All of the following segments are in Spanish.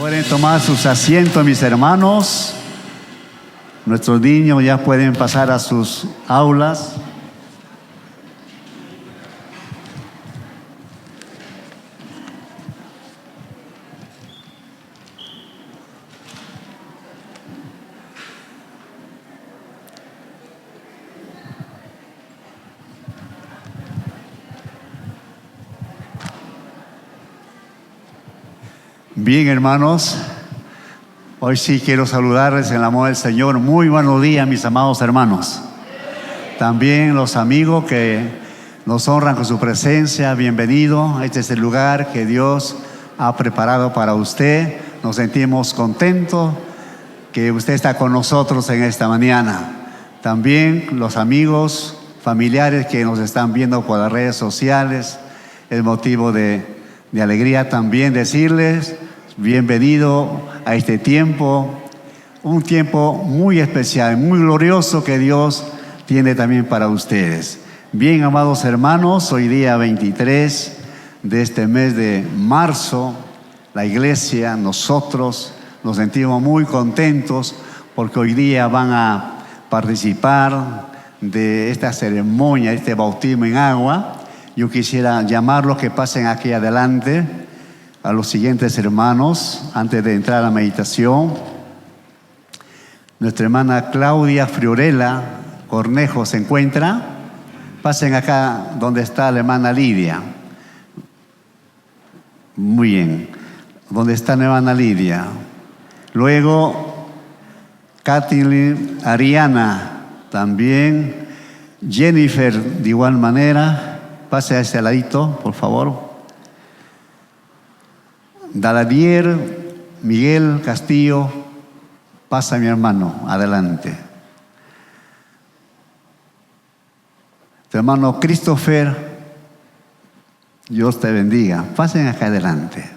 Pueden tomar sus asientos, mis hermanos. Nuestros niños ya pueden pasar a sus aulas. Bien, hermanos, hoy sí quiero saludarles en el amor del Señor. Muy buenos días, mis amados hermanos. También los amigos que nos honran con su presencia, bienvenido. Este es el lugar que Dios ha preparado para usted. Nos sentimos contentos que usted está con nosotros en esta mañana. También los amigos, familiares que nos están viendo por las redes sociales, es motivo de alegría también decirles bienvenido a este tiempo, un tiempo muy especial, muy glorioso que Dios tiene también para ustedes. Bien, amados hermanos, hoy día 23 de este mes de marzo, la iglesia, nosotros nos sentimos muy contentos porque hoy día van a participar de esta ceremonia, este bautismo en agua. Yo quisiera llamarlos que pasen aquí adelante a los siguientes hermanos antes de entrar a la meditación. Nuestra hermana Claudia Friorella Cornejo se encuentra. Pasen acá donde está la hermana Lidia. Muy bien. ¿Dónde está la hermana Lidia? Luego, Kathleen Ariana también. Jennifer, de igual manera. Pase a ese ladito, por favor. Daladier Miguel Castillo, pasa mi hermano, adelante. Tu hermano Christopher, Dios te bendiga. Pasen acá adelante.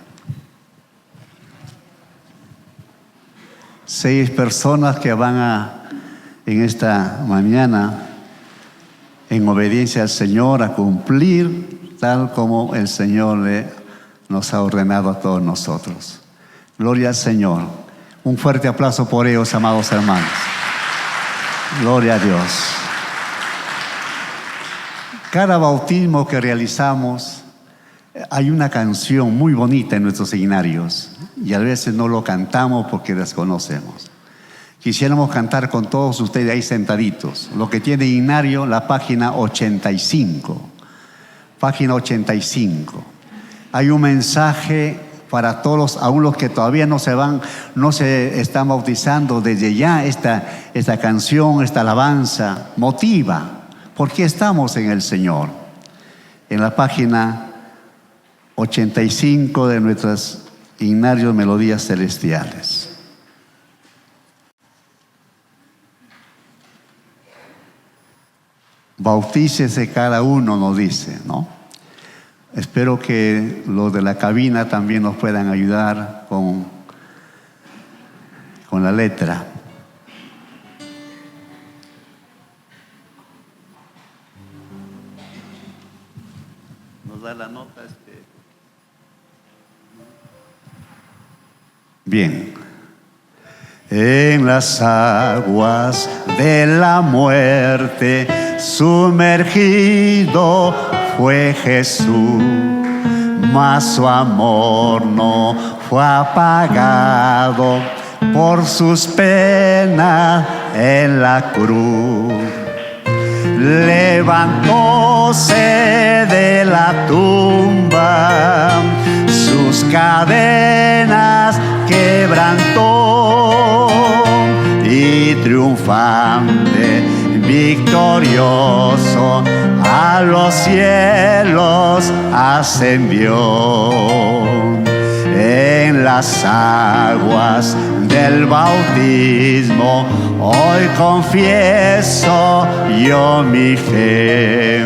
6 personas que van en esta mañana, en obediencia al Señor, a cumplir tal como el Señor nos ha ordenado a todos nosotros. Gloria al Señor. Un fuerte aplauso por ellos, amados hermanos. Gloria a Dios. Cada bautismo que realizamos, hay una canción muy bonita en nuestros signarios y a veces no lo cantamos porque desconocemos. Quisiéramos cantar con todos ustedes ahí sentaditos. Lo que tiene Ignario, la página 85. Página 85. Hay un mensaje para todos, aún los que todavía no se están bautizando. Desde ya esta canción, esta alabanza motiva. Porque estamos en el Señor. En la página 85 de nuestras Ignarios Melodías Celestiales. Bautícese cada uno, nos dice, ¿no? Espero que los de la cabina también nos puedan ayudar con la letra. ¿Nos da la nota? Bien. En las aguas de la muerte sumergido fue Jesús, mas su amor no fue apagado por sus penas en la cruz. Levantóse de la tumba, sus cadenas quebrantó y triunfante, victorioso, a los cielos ascendió. En las aguas del bautismo hoy confieso yo mi fe.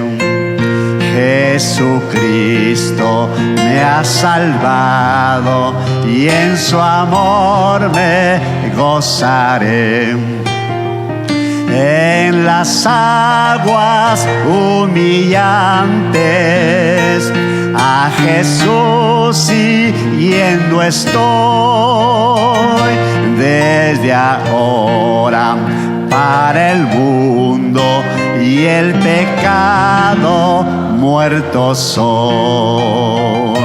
Jesucristo me ha salvado y en su amor me gozaré. En las aguas humillantes a Jesús y yendo estoy desde ahora para el mundo y el pecado muertos son.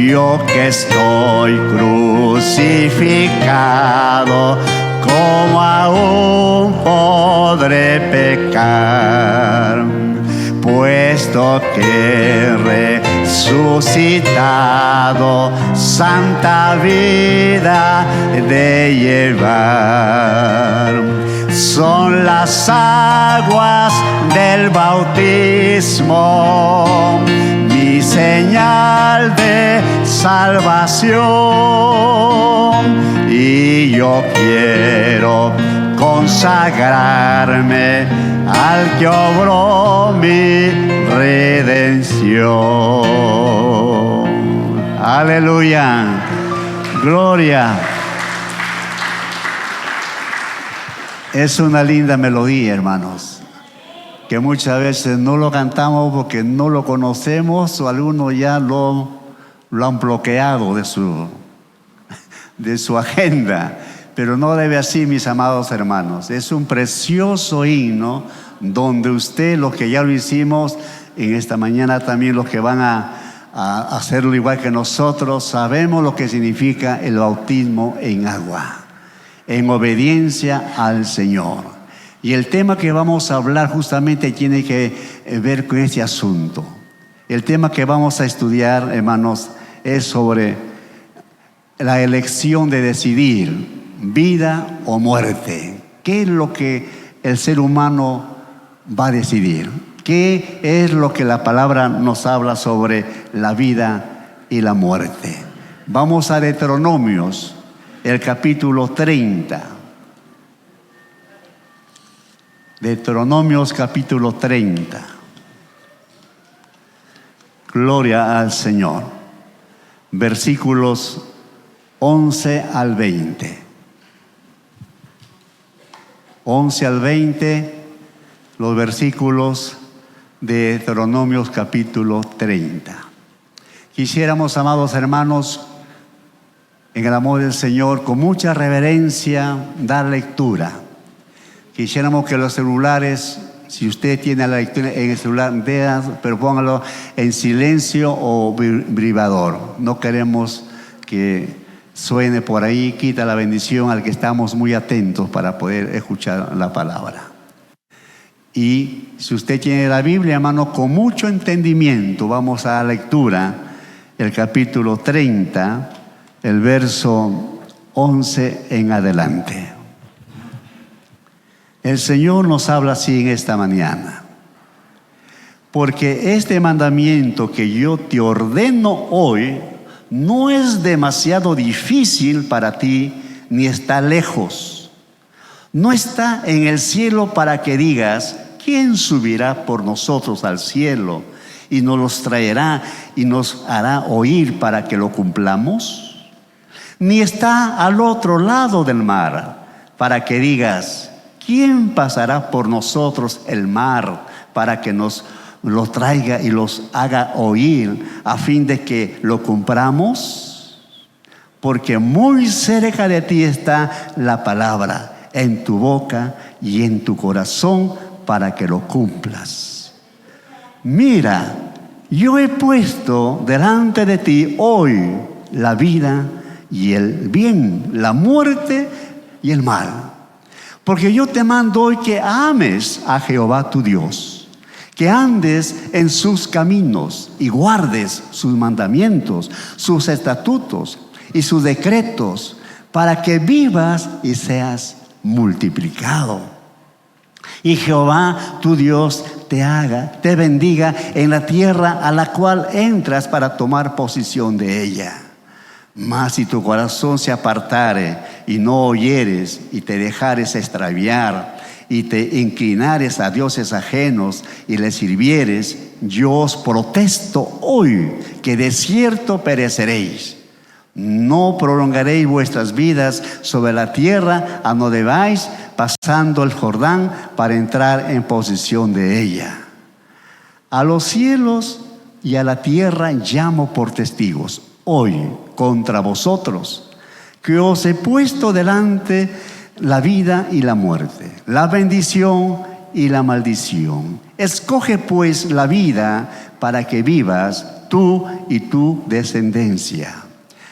Yo que estoy crucificado, ¿cómo aún podré pecar? Puesto que resucitado, santa vida de llevar. Son las aguas del bautismo, mi señal de salvación, y yo quiero consagrarme al que obró mi redención. Aleluya, gloria. Es una linda melodía, hermanos, que muchas veces no lo cantamos porque no lo conocemos, o algunos ya lo han bloqueado de su agenda. Pero no debe así, mis amados hermanos. Es un precioso himno donde usted, los que ya lo hicimos en esta mañana, también los que van a hacerlo igual que nosotros, sabemos lo que significa el bautismo en agua, en obediencia al Señor. Y el tema que vamos a hablar justamente tiene que ver con este asunto. El tema que vamos a estudiar, hermanos, es sobre la elección de decidir vida o muerte. ¿Qué es lo que el ser humano va a decidir? ¿Qué es lo que la palabra nos habla sobre la vida y la muerte? Vamos a Deuteronomios, el capítulo 30. Deuteronomios capítulo 30. Gloria al Señor. Versículos 11 al 20. 11 al 20, los versículos de Deuteronomios capítulo 30. Quisiéramos, amados hermanos, en el amor del Señor, con mucha reverencia, dar lectura. Quisiéramos que los celulares, si usted tiene la lectura en el celular, pero póngalo en silencio o vibrador. No queremos que suene por ahí, quita la bendición al que estamos muy atentos para poder escuchar la palabra. Y si usted tiene la Biblia, hermano, con mucho entendimiento, vamos a la lectura, el capítulo 30, el verso 11 en adelante. El Señor nos habla así en esta mañana. Porque este mandamiento que yo te ordeno hoy no es demasiado difícil para ti, ni está lejos. No está en el cielo para que digas, ¿quién subirá por nosotros al cielo y nos los traerá y nos hará oír para que lo cumplamos? Ni está al otro lado del mar para que digas, ¿quién pasará por nosotros el mar para que nos los traiga y los haga oír a fin de que lo cumplamos? Porque muy cerca de ti está la palabra, en tu boca y en tu corazón, para que lo cumplas. Mira, yo he puesto delante de ti hoy la vida y el bien, la muerte y el mal. Porque yo te mando hoy que ames a Jehová tu Dios, que andes en sus caminos y guardes sus mandamientos, sus estatutos y sus decretos, para que vivas y seas multiplicado. Y Jehová tu Dios te bendiga en la tierra a la cual entras para tomar posesión de ella. Mas si tu corazón se apartare y no oyeres y te dejares extraviar y te inclinares a dioses ajenos y les sirvieres, yo os protesto hoy que de cierto pereceréis. No prolongaréis vuestras vidas sobre la tierra a donde vais pasando el Jordán para entrar en posesión de ella. A los cielos y a la tierra llamo por testigos, hoy contra vosotros, que os he puesto delante la vida y la muerte, la bendición y la maldición. Escoge pues la vida para que vivas tú y tu descendencia,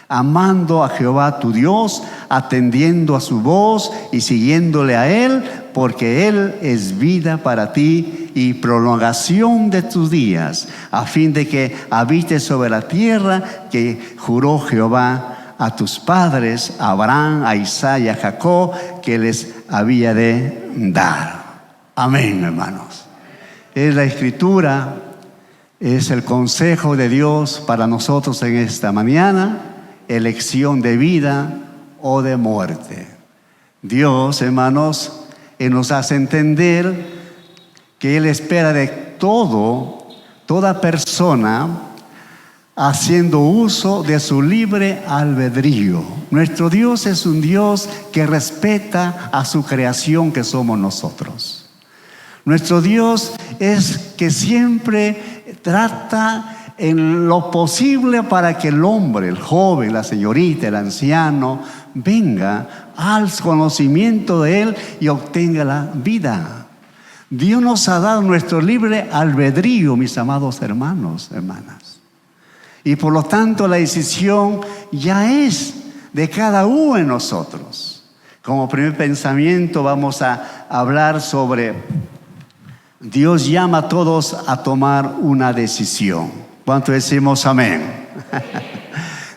amando a Jehová tu Dios, atendiendo a su voz y siguiéndole a Él, porque Él es vida para ti y prolongación de tus días, a fin de que habites sobre la tierra que juró Jehová a tus padres, a Abraham, a Isaac y a Jacob, que les había de dar. Amén, hermanos. Es la Escritura, es el consejo de Dios para nosotros en esta mañana, elección de vida o de muerte. Dios, hermanos, nos hace entender que Él espera de toda persona haciendo uso de su libre albedrío. Nuestro Dios es un Dios que respeta a su creación, que somos nosotros. Nuestro Dios es que siempre trata en lo posible para que el hombre, el joven, la señorita, el anciano, venga al conocimiento de Él y obtenga la vida. Dios nos ha dado nuestro libre albedrío, mis amados hermanos, hermanas. Y por lo tanto la decisión ya es de cada uno de nosotros. Como primer pensamiento vamos a hablar sobre Dios llama a todos a tomar una decisión. ¿Cuánto decimos amén?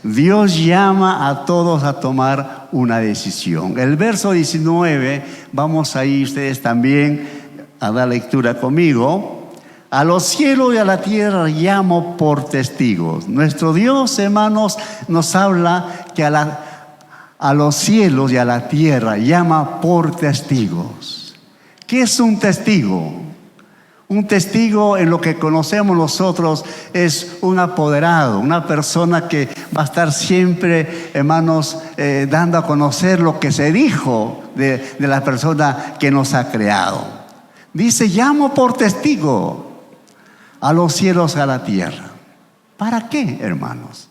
Dios llama a todos a tomar una decisión. El verso 19, vamos ahí ustedes también a dar lectura conmigo. A los cielos y a la tierra llamo por testigos. Nuestro Dios, hermanos, nos habla que a los cielos y a la tierra llama por testigos. ¿Qué es un testigo? Un testigo, en lo que conocemos nosotros, es un apoderado, una persona que va a estar siempre, hermanos, dando a conocer lo que se dijo de la persona que nos ha creado. Dice, llamo por testigo a los cielos, a la tierra. ¿Para qué, hermanos?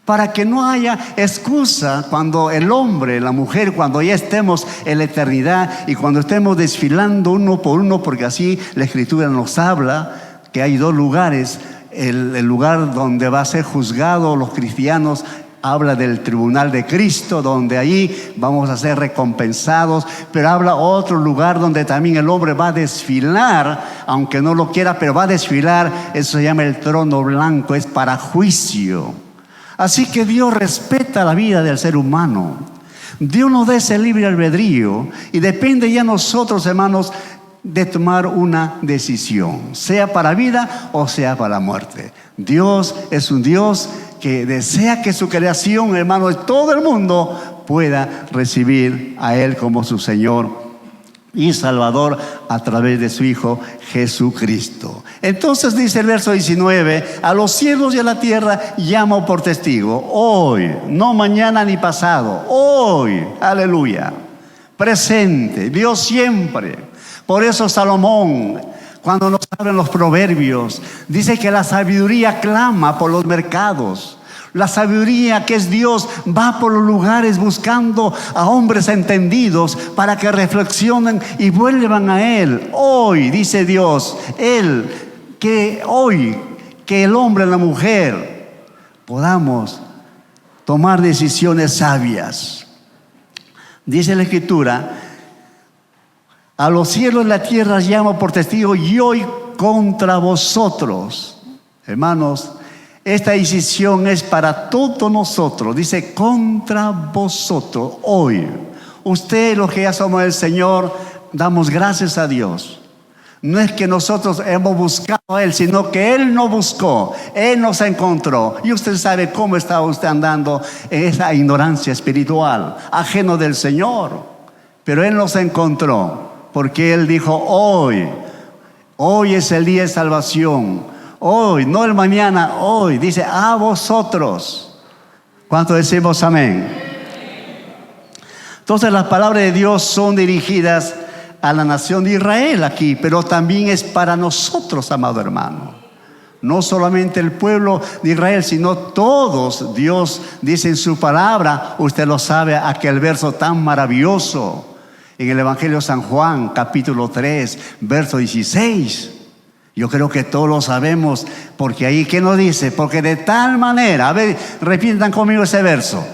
Para que no haya excusa cuando el hombre, la mujer, cuando ya estemos en la eternidad y cuando estemos desfilando uno por uno, porque así la Escritura nos habla que hay dos lugares. El lugar donde va a ser juzgado los cristianos habla del tribunal de Cristo, donde allí vamos a ser recompensados, pero habla otro lugar donde también el hombre va a desfilar, aunque no lo quiera, pero va a desfilar. Eso se llama el trono blanco, es para juicio. Así que Dios respeta la vida del ser humano. Dios nos da ese libre albedrío y depende ya nosotros, hermanos, de tomar una decisión, sea para vida o sea para la muerte. Dios es un Dios que desea que su creación, hermanos, todo el mundo pueda recibir a Él como su Señor y Salvador a través de su Hijo Jesucristo. Entonces dice el verso 19, a los cielos y a la tierra llamo por testigo, hoy, no mañana ni pasado, hoy, aleluya, presente, Dios siempre. Por eso Salomón, cuando nos hablan los proverbios, dice que la sabiduría clama por los mercados. La sabiduría, que es Dios, va por los lugares buscando a hombres entendidos para que reflexionen y vuelvan a Él. Hoy, dice Dios, que el hombre y la mujer podamos tomar decisiones sabias. Dice la Escritura, a los cielos y la tierra llamo por testigo y hoy contra vosotros. Hermanos, esta decisión es para todos nosotros. Dice, contra vosotros, hoy. Usted, los que ya somos del Señor, damos gracias a Dios. No es que nosotros hemos buscado a Él, sino que Él nos buscó, Él nos encontró. Y usted sabe cómo estaba usted andando en esa ignorancia espiritual, ajeno del Señor. Pero Él nos encontró, porque Él dijo, hoy es el día de salvación. Hoy, no el mañana, hoy. Dice, a vosotros. ¿Cuánto decimos amén? Entonces las palabras de Dios son dirigidas a la nación de Israel aquí, pero también es para nosotros, amado hermano. No solamente el pueblo de Israel, sino todos. Dios dice en su palabra, usted lo sabe, aquel verso tan maravilloso en el Evangelio de San Juan, capítulo 3, verso 16. Yo creo que todos lo sabemos, porque ahí, ¿qué nos dice? Porque de tal manera, a ver, repitan conmigo ese verso.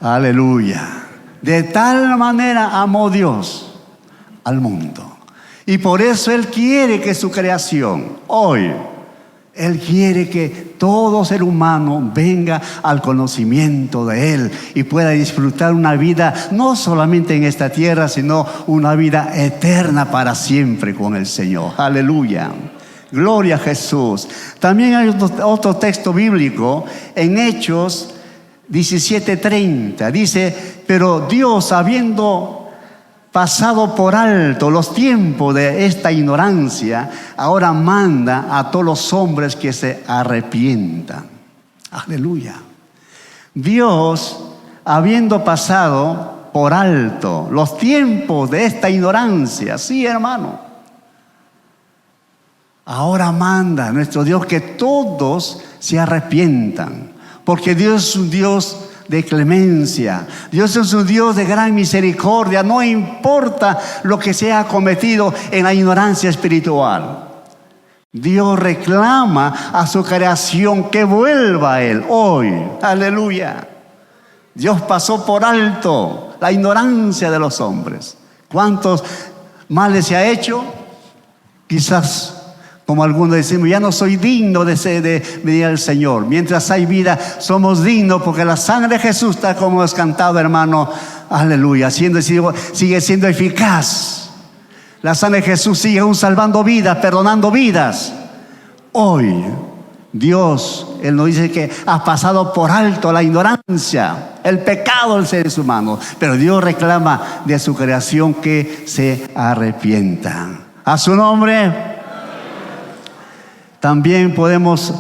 Aleluya. De tal manera amó Dios al mundo. Y por eso Él quiere que su creación, hoy, Él quiere que todo ser humano venga al conocimiento de Él y pueda disfrutar una vida no solamente en esta tierra, sino una vida eterna para siempre con el Señor. Aleluya. Gloria a Jesús. También hay otro texto bíblico en Hechos 17:30. Dice, pero Dios, habiendo pasado por alto los tiempos de esta ignorancia, ahora manda a todos los hombres que se arrepientan. Aleluya. Dios, habiendo pasado por alto los tiempos de esta ignorancia, sí, hermano, ahora manda nuestro Dios que todos se arrepientan. Porque Dios es un Dios de clemencia. Dios es un Dios de gran misericordia. No importa lo que se ha cometido en la ignorancia espiritual. Dios reclama a su creación que vuelva a Él hoy. Aleluya. Dios pasó por alto la ignorancia de los hombres. ¿Cuántos males se ha hecho? Quizás, como algunos decimos, ya no soy digno de venir al Señor. Mientras hay vida, somos dignos porque la sangre de Jesús, está como es cantado, hermano, aleluya, sigue siendo eficaz. La sangre de Jesús sigue aún salvando vidas, perdonando vidas. Hoy, Dios, Él nos dice que ha pasado por alto la ignorancia, el pecado de los seres humanos. Pero Dios reclama de su creación que se arrepientan. A su nombre. También podemos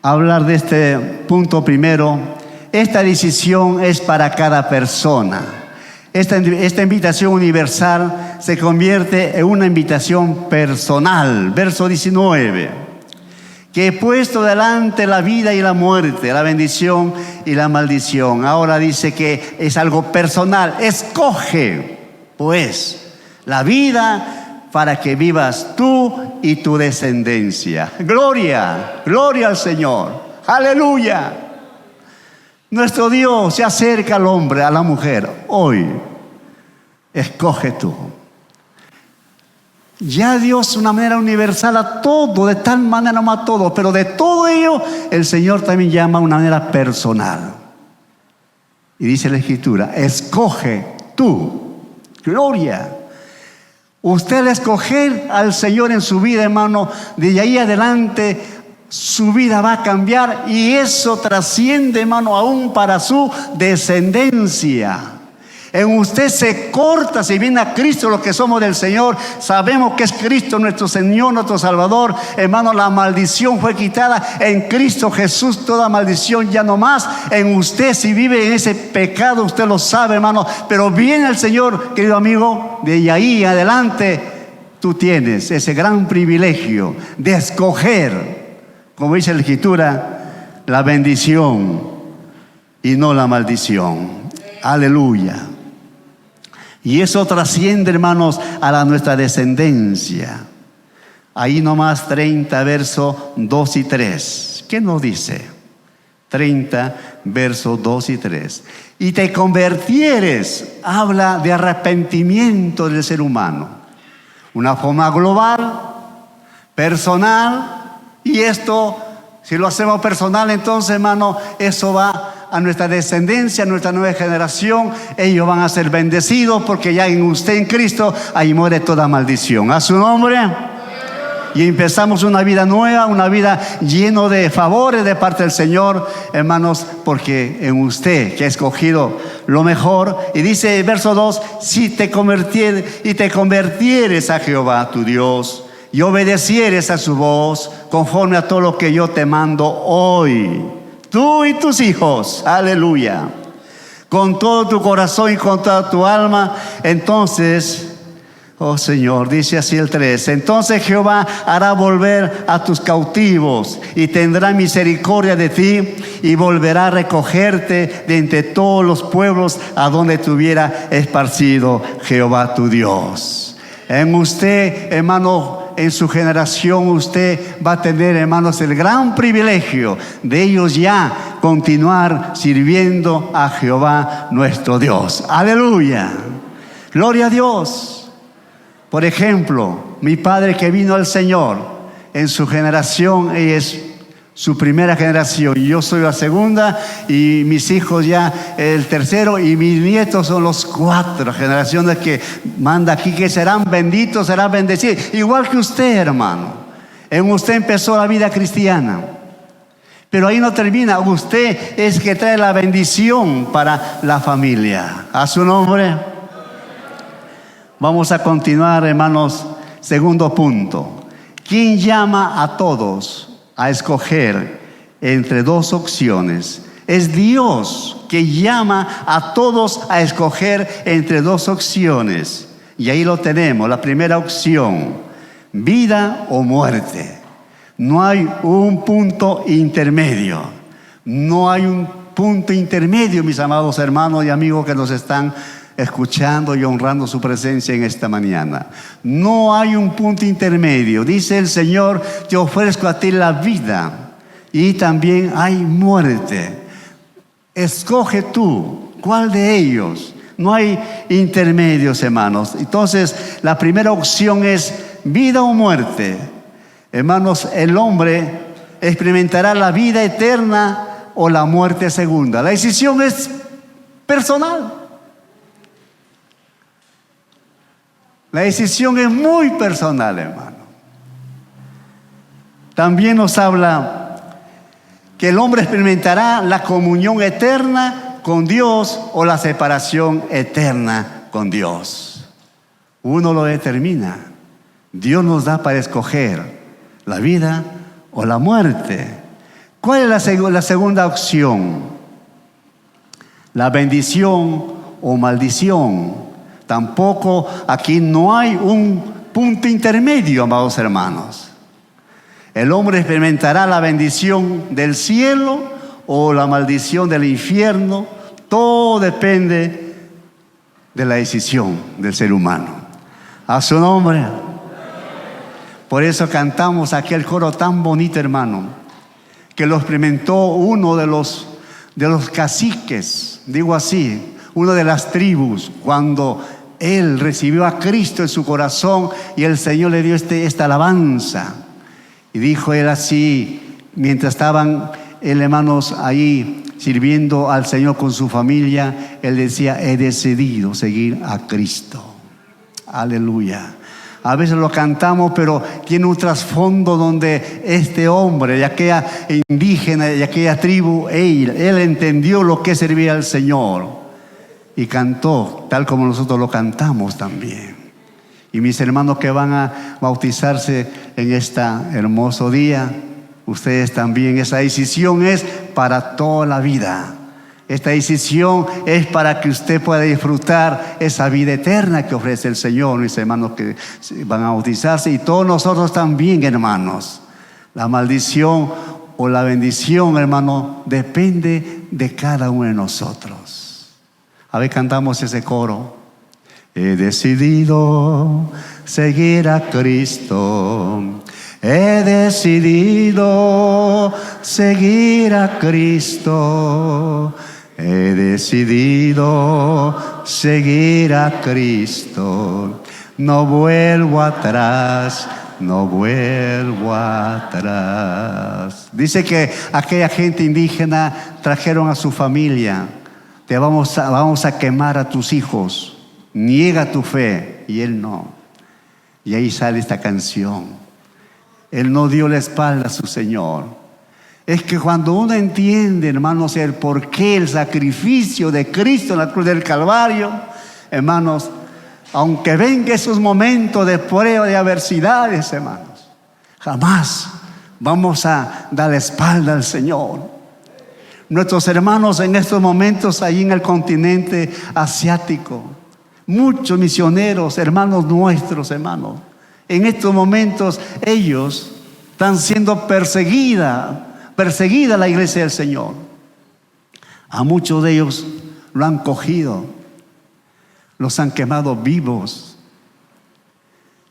hablar de este punto primero. Esta decisión es para cada persona. Esta invitación universal se convierte en una invitación personal. Verso 19. Que he puesto delante la vida y la muerte, la bendición y la maldición. Ahora dice que es algo personal. Escoge, pues, la vida para que vivas tú y tu descendencia. Gloria, gloria al Señor. Aleluya. Nuestro Dios se acerca al hombre, a la mujer. Hoy, escoge tú. Ya Dios de una manera universal a todo, de tal manera ama a todo, pero de todo ello el Señor también llama de una manera personal. Y dice la Escritura, escoge tú. Gloria. Usted al escoger al Señor en su vida, hermano, de ahí adelante su vida va a cambiar y eso trasciende, hermano, aún para su descendencia. En usted se corta, si viene a Cristo, los que somos del Señor, sabemos que es Cristo nuestro Señor, nuestro Salvador. Hermano, la maldición fue quitada en Cristo Jesús, toda maldición ya no más. En usted, si vive en ese pecado, usted lo sabe, hermano, pero viene el Señor, querido amigo, de ahí adelante, tú tienes ese gran privilegio de escoger, como dice la Escritura, la bendición y no la maldición. Aleluya. Y eso trasciende, hermanos, a nuestra descendencia. Ahí nomás 30, versos 2 y 3. ¿Qué nos dice? 30, versos 2 y 3. Y te convirtieres, habla de arrepentimiento del ser humano. Una forma global, personal, y esto, si lo hacemos personal, entonces, hermano, eso va a nuestra descendencia, a nuestra nueva generación. Ellos van a ser bendecidos porque ya en usted, en Cristo, ahí muere toda maldición. A su nombre. Y empezamos una vida nueva, una vida llena de favores de parte del Señor, hermanos, porque en usted que ha escogido lo mejor. Y dice el verso 2, si te convirtieres a Jehová tu Dios y obedecieres a su voz conforme a todo lo que yo te mando hoy. tú y tus hijos, aleluya, con todo tu corazón y con toda tu alma, entonces, oh Señor, dice así el 3, entonces Jehová hará volver a tus cautivos y tendrá misericordia de ti y volverá a recogerte de entre todos los pueblos a donde te hubiera esparcido Jehová tu Dios. En usted, hermano, en su generación usted va a tener, hermanos, el gran privilegio de ellos ya continuar sirviendo a Jehová nuestro Dios. Aleluya, gloria a Dios. Por ejemplo, mi padre que vino al Señor, en su generación, ella es su primera generación, y yo soy la segunda, y mis hijos ya el tercero, y mis nietos son los 4 generaciones que manda aquí, que serán benditos, serán bendecidos, igual que usted, hermano. En usted empezó la vida cristiana, pero ahí no termina. Usted es que trae la bendición para la familia. A su nombre. Vamos a continuar, hermanos. Segundo punto. ¿Quién llama a todos a escoger entre 2 opciones? Es Dios que llama a todos a escoger entre 2 opciones. Y ahí lo tenemos. La primera opción: vida o muerte. No hay un punto intermedio. No hay un punto intermedio, mis amados hermanos y amigos que nos están escuchando y honrando su presencia en esta mañana. No hay un punto intermedio. Dice el Señor: te ofrezco a ti la vida y también hay muerte. Escoge tú cuál de ellos. No hay intermedios, hermanos. Entonces, la primera opción es vida o muerte. Hermanos, el hombre experimentará la vida eterna o la muerte segunda. La decisión es personal. La decisión es muy personal, hermano. También nos habla que el hombre experimentará la comunión eterna con Dios o la separación eterna con Dios. Uno lo determina. Dios nos da para escoger la vida o la muerte. ¿Cuál es la segunda opción? La bendición o maldición. Tampoco aquí no hay un punto intermedio, amados hermanos. El hombre experimentará la bendición del cielo o la maldición del infierno. Todo depende de la decisión del ser humano. A su nombre. Por eso cantamos aquel coro tan bonito, hermano, que lo experimentó uno de los caciques, digo así, una de las tribus, cuando él recibió a Cristo en su corazón y el Señor le dio esta alabanza. Y dijo él así, mientras estaban hermanos ahí sirviendo al Señor con su familia, él decía: he decidido seguir a Cristo. Aleluya. A veces lo cantamos, pero tiene un trasfondo donde este hombre de aquella indígena, de aquella tribu, él entendió lo que es servir al Señor y cantó tal como nosotros lo cantamos también. Y mis hermanos que van a bautizarse en este hermoso día, ustedes también, esa decisión es para toda la vida. Esta decisión es para que usted pueda disfrutar esa vida eterna que ofrece el Señor. Mis hermanos que van a bautizarse y todos nosotros también, hermanos. La maldición o la bendición, hermano, depende de cada uno de nosotros. A ver, cantamos ese coro. He decidido seguir a Cristo. He decidido seguir a Cristo. He decidido seguir a Cristo. No vuelvo atrás, no vuelvo atrás. Dice que aquella gente indígena trajeron a su familia. Te vamos a quemar a tus hijos. Niega tu fe. Y él no. Y ahí sale esta canción. Él no dio la espalda a su Señor. Es que cuando uno entiende, hermanos, el porqué, el sacrificio de Cristo en la cruz del Calvario, hermanos, aunque vengan esos momentos de prueba, de adversidades, hermanos, jamás vamos a dar la espalda al Señor. Nuestros hermanos en estos momentos ahí en el continente asiático, muchos misioneros, hermanos nuestros, hermanos, en estos momentos ellos están siendo perseguida la iglesia del Señor. A muchos de ellos lo han cogido, los han quemado vivos.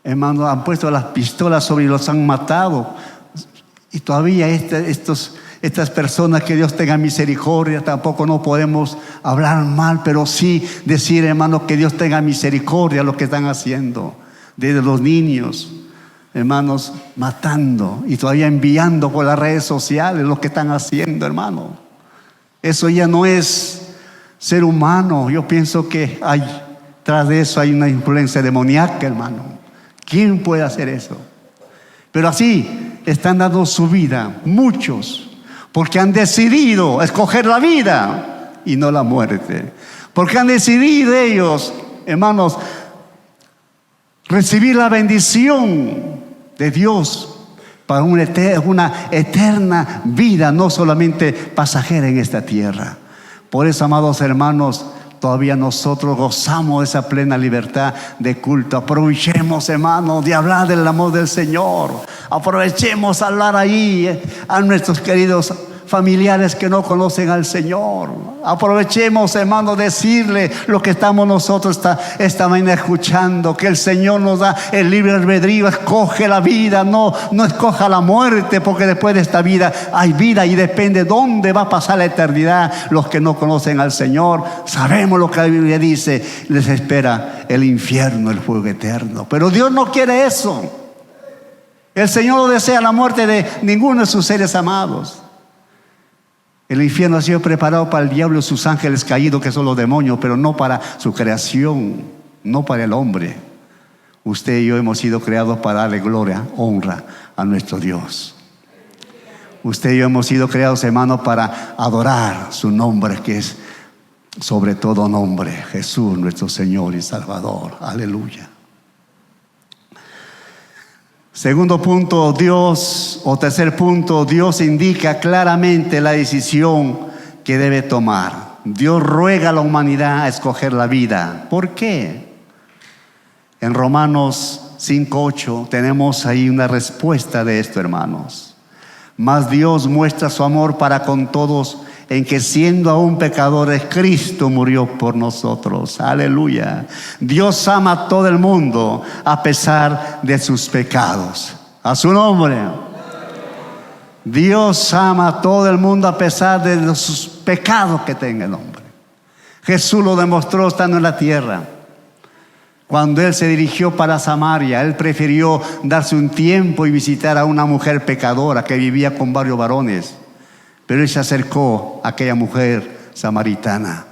Hermanos, han puesto las pistolas sobre y los han matado. Y todavía estas personas, que Dios tenga misericordia, tampoco no podemos hablar mal, pero sí decir, hermanos, que Dios tenga misericordia de lo que están haciendo. Desde los niños, hermanos, matando y todavía enviando por las redes sociales lo que están haciendo, hermano. Eso ya no es ser humano. Yo pienso que tras de eso hay una influencia demoníaca, hermano. ¿Quién puede hacer eso? Pero así están dando su vida muchos, porque han decidido escoger la vida y no la muerte. Porque han decidido ellos, hermanos, recibir la bendición de Dios para una eterna vida, no solamente pasajera en esta tierra. Por eso, amados hermanos, todavía nosotros gozamos de esa plena libertad de culto. Aprovechemos, hermanos, de hablar del amor del Señor. Aprovechemos a hablar ahí a nuestros queridos familiares que no conocen al Señor. Aprovechemos, hermanos, decirle lo que estamos nosotros esta mañana escuchando, que el Señor nos da el libre albedrío. Escoge la vida, no escoja la muerte, porque después de esta vida hay vida y depende dónde va a pasar la eternidad. Los que no conocen al Señor, sabemos lo que la Biblia dice: les espera el infierno, el fuego eterno. Pero Dios no quiere eso. El Señor no desea la muerte de ninguno de sus seres amados. El infierno ha sido preparado para el diablo y sus ángeles caídos, que son los demonios, pero no para su creación, no para el hombre. Usted y yo hemos sido creados para darle gloria, honra a nuestro Dios. Usted y yo hemos sido creados, hermanos, para adorar su nombre, que es sobre todo nombre, Jesús, nuestro Señor y Salvador. Aleluya. Segundo punto, tercer punto, Dios indica claramente la decisión que debe tomar. Dios ruega a la humanidad a escoger la vida. ¿Por qué? En Romanos 5:8 tenemos ahí una respuesta de esto, hermanos. Mas Dios muestra su amor para con todos, en que siendo aún pecadores, Cristo murió por nosotros. Aleluya. Dios ama a todo el mundo a pesar de sus pecados. A su nombre. Dios ama a todo el mundo a pesar de sus pecados que tenga el hombre. Jesús lo demostró estando en la tierra. Cuando Él se dirigió para Samaria, Él prefirió darse un tiempo y visitar a una mujer pecadora que vivía con varios varones. Pero Él se acercó a aquella mujer samaritana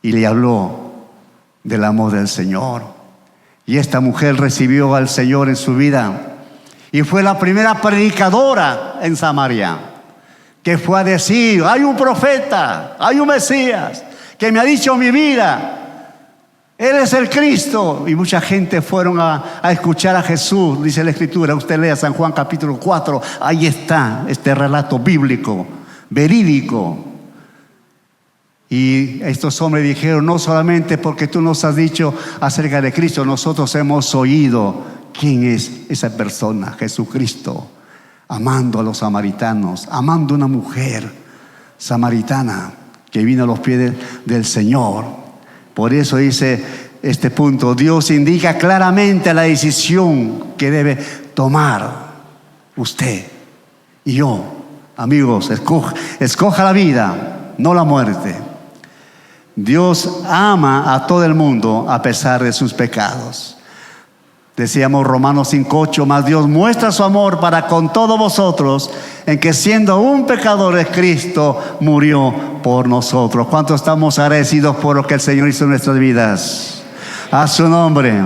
y le habló del amor del Señor. Y esta mujer recibió al Señor en su vida y fue la primera predicadora en Samaria, que fue a decir: hay un profeta, hay un Mesías que me ha dicho mi vida, Él es el Cristo. Y mucha gente fueron a escuchar a Jesús. Dice la Escritura, usted lea San Juan capítulo 4, ahí está este relato bíblico, verídico. Y estos hombres dijeron: no solamente porque tú nos has dicho acerca de Cristo, nosotros hemos oído quién es esa persona, Jesucristo, amando a los samaritanos, amando a una mujer samaritana que vino a los pies del Señor. Por eso dice este punto: Dios indica claramente la decisión que debe tomar usted y yo. Amigos, escoja la vida, no la muerte. Dios ama a todo el mundo a pesar de sus pecados. Decíamos Romanos 5:8, mas Dios muestra su amor para con todos vosotros, en que siendo aún pecadores, Cristo murió por nosotros. ¿Cuántos estamos agradecidos por lo que el Señor hizo en nuestras vidas? A su nombre.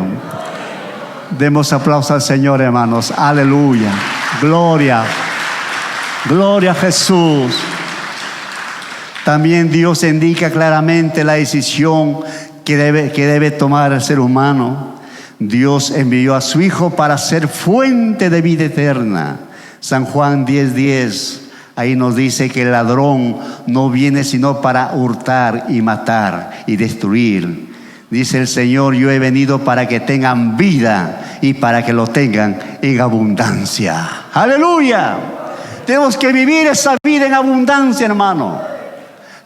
Demos aplauso al Señor, hermanos. Aleluya. Gloria. Gloria a Jesús. También Dios indica claramente la decisión que debe tomar el ser humano. Dios envió a su Hijo para ser fuente de vida eterna. San Juan 10:10. ahí nos dice que el ladrón no viene sino para hurtar y matar y destruir. Dice el Señor: yo he venido para que tengan vida y para que lo tengan en abundancia. ¡Aleluya! Tenemos que vivir esa vida en abundancia, hermano.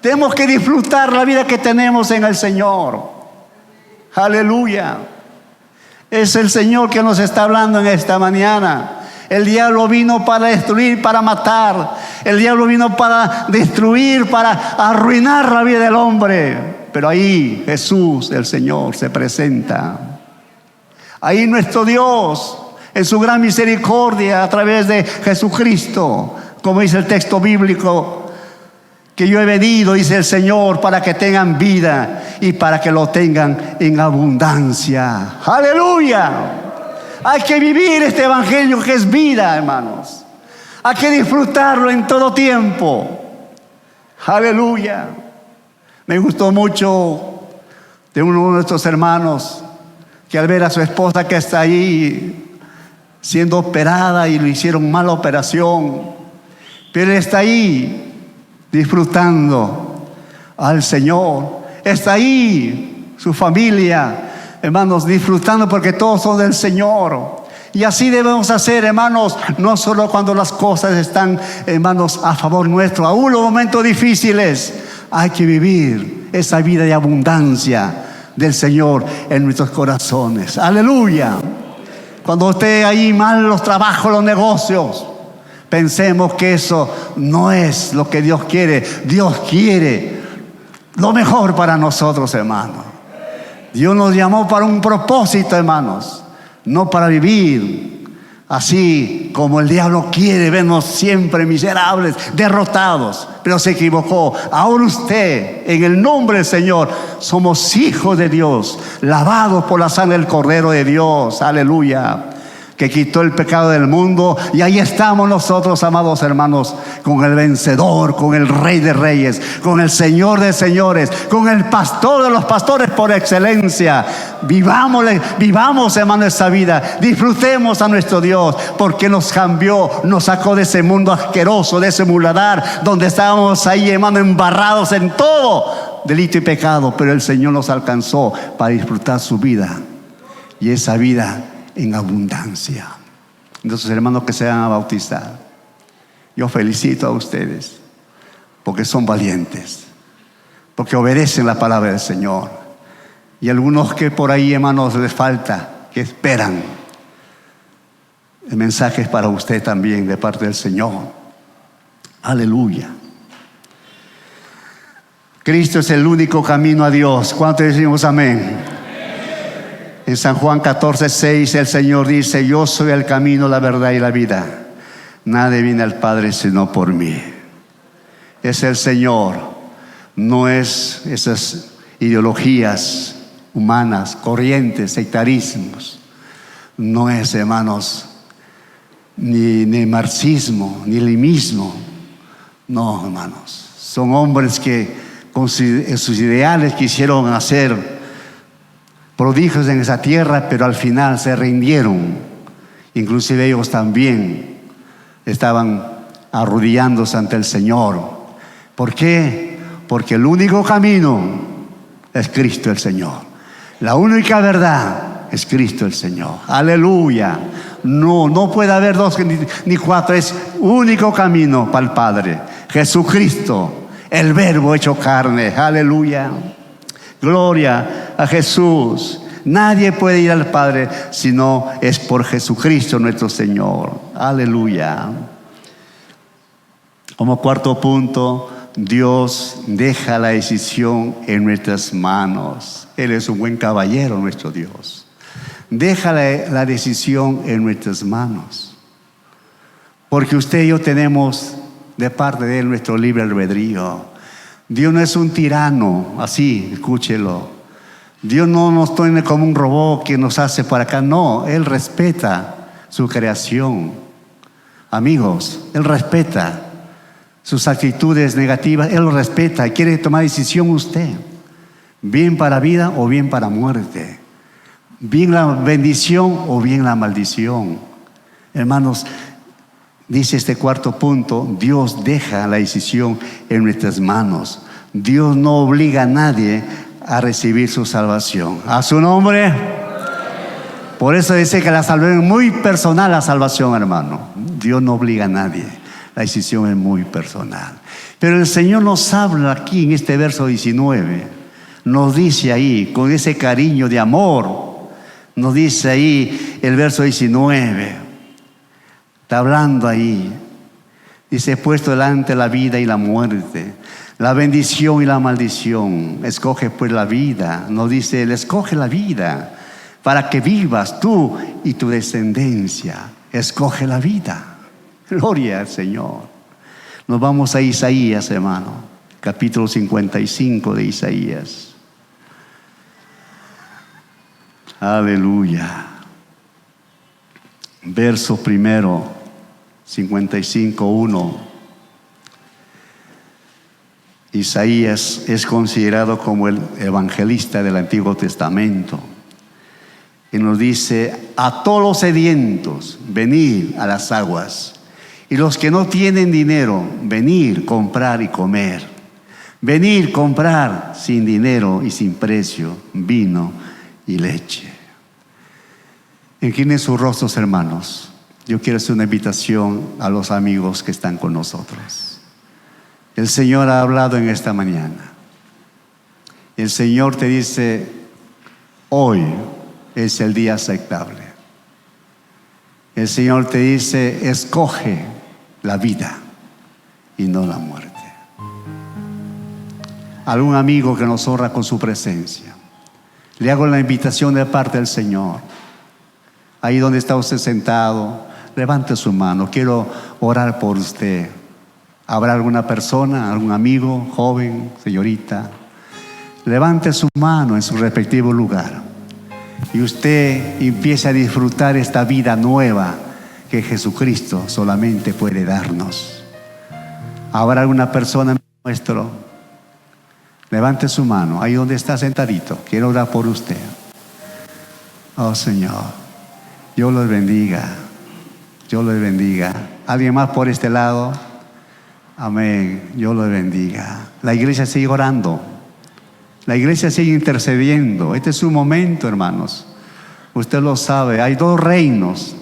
Tenemos que disfrutar la vida que tenemos en el Señor. ¡Aleluya! Es el Señor que nos está hablando en esta mañana. El diablo vino para destruir, para matar. El diablo vino para destruir, para arruinar la vida del hombre. Pero ahí Jesús, el Señor, se presenta. Ahí nuestro Dios, en su gran misericordia, a través de Jesucristo, como dice el texto bíblico, que yo he venido, dice el Señor, para que tengan vida y para que lo tengan en abundancia. ¡Aleluya! Hay que vivir este evangelio que es vida, hermanos. Hay que disfrutarlo en todo tiempo. ¡Aleluya! Me gustó mucho de uno de nuestros hermanos que al ver a su esposa que está ahí siendo operada y le hicieron mala operación, pero él está ahí disfrutando al Señor. Está ahí su familia, hermanos, disfrutando porque todos son del Señor. Y así debemos hacer, hermanos, no solo cuando las cosas están, hermanos, a favor nuestro, aún los momentos difíciles. Hay que vivir esa vida de abundancia del Señor en nuestros corazones. ¡Aleluya! Cuando esté ahí mal los trabajos, los negocios, pensemos que eso no es lo que Dios quiere. Dios quiere lo mejor para nosotros, hermanos. Dios nos llamó para un propósito, hermanos, no para vivir así como el diablo quiere vernos siempre miserables, derrotados. Pero se equivocó. Ahora usted, en el nombre del Señor, somos hijos de Dios, lavados por la sangre del Cordero de Dios. Aleluya, que quitó el pecado del mundo. Y ahí estamos nosotros, amados hermanos, con el vencedor, con el Rey de Reyes, con el Señor de Señores, con el pastor de los pastores por excelencia. Vivamos, hermano, esa vida. Disfrutemos a nuestro Dios, porque nos cambió, nos sacó de ese mundo asqueroso, de ese muladar, donde estábamos ahí, hermano, embarrados en todo delito y pecado. Pero el Señor nos alcanzó para disfrutar su vida, y esa vida en abundancia. Entonces, hermanos que se van a bautizar, yo felicito a ustedes porque son valientes, porque obedecen la palabra del Señor. Y algunos que por ahí, hermanos, les falta, que esperan, el mensaje es para usted también de parte del Señor. Aleluya. Cristo es el único camino a Dios. ¿Cuántos decimos amén? En San Juan 14:6 el Señor dice: yo soy el camino, la verdad y la vida. Nadie viene al Padre sino por mí. Es el Señor, no es esas ideologías humanas, corrientes, sectarismos. No es, hermanos, ni marxismo, ni limismo. No, hermanos, son hombres que con sus ideales quisieron hacer prodigios en esa tierra, pero al final se rindieron. Inclusive ellos también estaban arrodillándose ante el Señor. ¿Por qué? Porque el único camino es Cristo el Señor. La única verdad es Cristo el Señor. Aleluya. No puede haber dos ni cuatro. Es único camino para el Padre. Jesucristo, el Verbo hecho carne. Aleluya. Gloria a Jesús. Nadie puede ir al Padre si no es por Jesucristo nuestro Señor. Aleluya. Como cuarto punto, Dios deja la decisión en nuestras manos. Él es un buen caballero, nuestro Dios. Deja la decisión en nuestras manos, porque usted y yo tenemos de parte de Él nuestro libre albedrío. Dios no es un tirano, así, escúchelo. Dios no nos tiene como un robot que nos hace para acá. No, Él respeta su creación. Amigos, Él respeta sus actitudes negativas. Él lo respeta y quiere tomar decisión usted. Bien para vida o bien para muerte. Bien la bendición o bien la maldición. Hermanos, Dice este cuarto punto, Dios deja la decisión en nuestras manos. Dios no obliga a nadie a recibir su salvación. A su nombre. Por eso dice que la salvación es muy personal, la salvación, hermano. Dios no obliga a nadie. La decisión es muy personal. Pero el Señor nos habla aquí en este verso 19. Nos dice ahí, con ese cariño de amor, nos dice ahí el verso 19. Está hablando ahí. Dice, he puesto delante la vida y la muerte, la bendición y la maldición. Escoge pues la vida. Nos dice, Él escoge la vida para que vivas tú y tu descendencia. Escoge la vida. Gloria al Señor. Nos vamos a Isaías, hermano. Capítulo 55 de Isaías. Aleluya. Verso primero, 55:1. Isaías es considerado como el evangelista del Antiguo Testamento. Y nos dice, a todos los sedientos, venid a las aguas. Y los que no tienen dinero, venir, comprar y comer. Venir, comprar sin dinero y sin precio, vino y leche. Inclinen sus rostros, hermanos. Yo quiero hacer una invitación a los amigos que están con nosotros. El Señor ha hablado en esta mañana. El Señor te dice, hoy es el día aceptable. El Señor te dice, escoge la vida y no la muerte. Algún amigo que nos honra con su presencia, le hago la invitación de parte del Señor. Ahí donde está usted sentado, levante su mano. Quiero orar por usted. ¿Habrá alguna persona, algún amigo, joven, señorita? Levante su mano en su respectivo lugar. Y usted empiece a disfrutar esta vida nueva que Jesucristo solamente puede darnos. ¿Habrá alguna persona nuestro? Levante su mano, ahí donde está sentadito. Quiero orar por usted. Oh Señor, Dios los bendiga. Dios los bendiga. ¿Alguien más por este lado? Amén. Dios los bendiga. La iglesia sigue orando. La iglesia sigue intercediendo. Este es su momento, hermanos. Usted lo sabe. Hay dos reinos.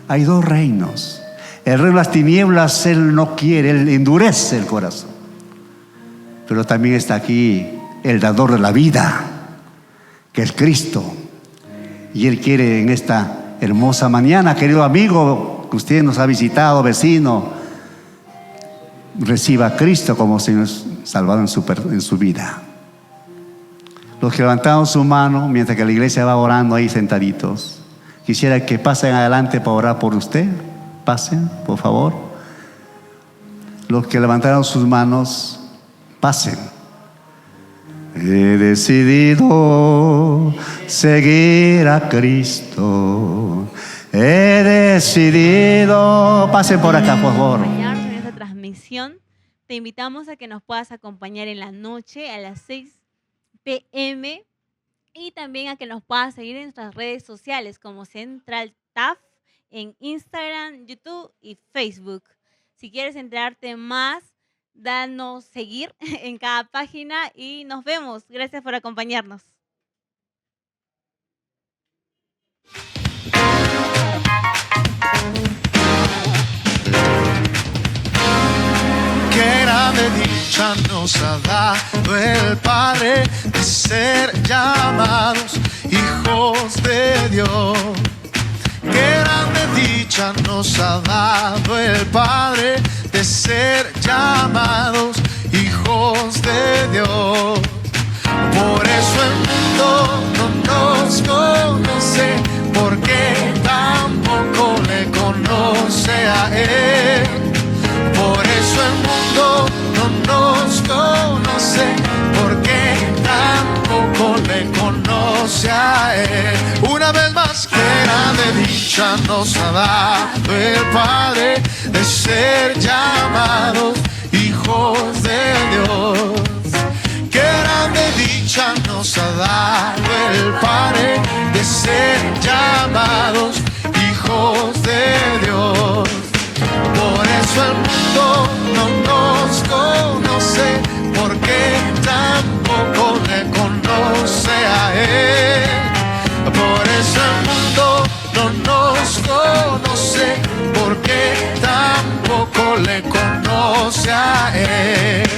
Hay dos reinos. El reino de las tinieblas, Él no quiere, Él endurece el corazón. Pero también está aquí el dador de la vida, que es Cristo. Y Él quiere en esta hermosa mañana, querido amigo, que usted nos ha visitado, vecino, reciba a Cristo como Señor salvado en su vida. Los que levantaron su mano mientras que la iglesia va orando ahí sentaditos, quisiera que pasen adelante para orar por usted. Pasen, por favor. Los que levantaron sus manos, pasen. He decidido seguir a Cristo. He decidido. Pasen por acá, por favor. En esta transmisión, te invitamos a que nos puedas acompañar en la noche a las 6 p.m. y también a que nos puedas seguir en nuestras redes sociales como Central TAF en Instagram, YouTube y Facebook. Si quieres enterarte más, danos seguir en cada página y nos vemos. Gracias por acompañarnos. Qué grande dicha nos ha dado el Padre de ser llamados hijos de Dios. Qué grande dicha nos ha dado el Padre de ser llamados hijos de Dios. Por eso el mundo no nos conoce, porque tampoco le conoce a Él. Por eso el mundo no nos conoce, porque tampoco le conoce a Él. Una vez más, qué grande dicha nos ha dado el Padre de ser llamados hijos de Dios. Qué grande dicha nos ha dado el Padre de ser llamados hijos de Dios. mundo le conoce a Él.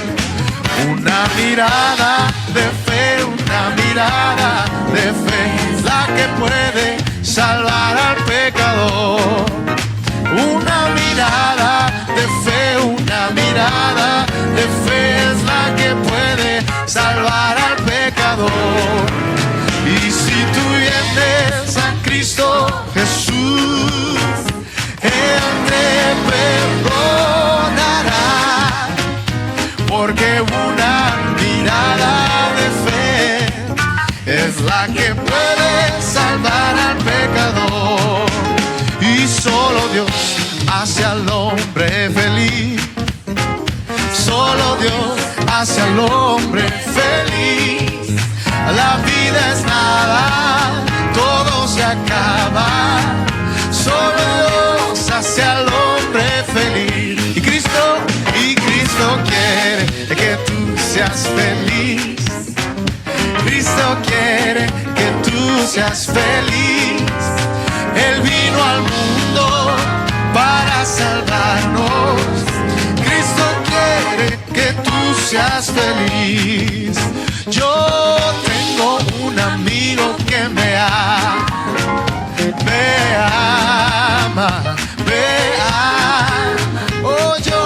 Una mirada de fe, una mirada de fe, la que puede salvar al pecador. Una mirada de fe, una mirada de fe es la que puede salvar al pecador. Y si tú vienes a Cristo Jesús, Él te perdonará, porque una mirada de fe es la que puede salvar al pecador. Y solo Dios hace al hombre feliz. Solo Dios hace al hombre feliz. La vida es nada, todo se acaba. Solo Dios hace al hombre feliz. Y Cristo quiere que tú seas feliz. Cristo quiere que tú seas feliz. Él vino al mundo para salvarnos. Cristo quiere que tú seas feliz. Yo tengo un amigo que me ama. Oh, yo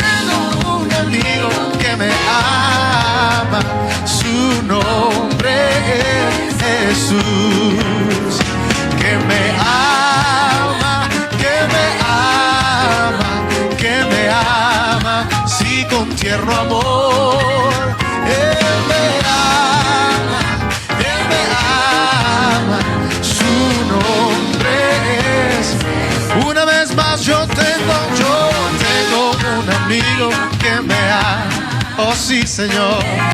tengo un amigo que me ama. Su nombre es Jesús. Que me ama, que me ama, que me ama, sí, con tierno amor. Él me ama, su nombre es. Una vez más yo tengo un amigo que me ama. Oh sí, Señor.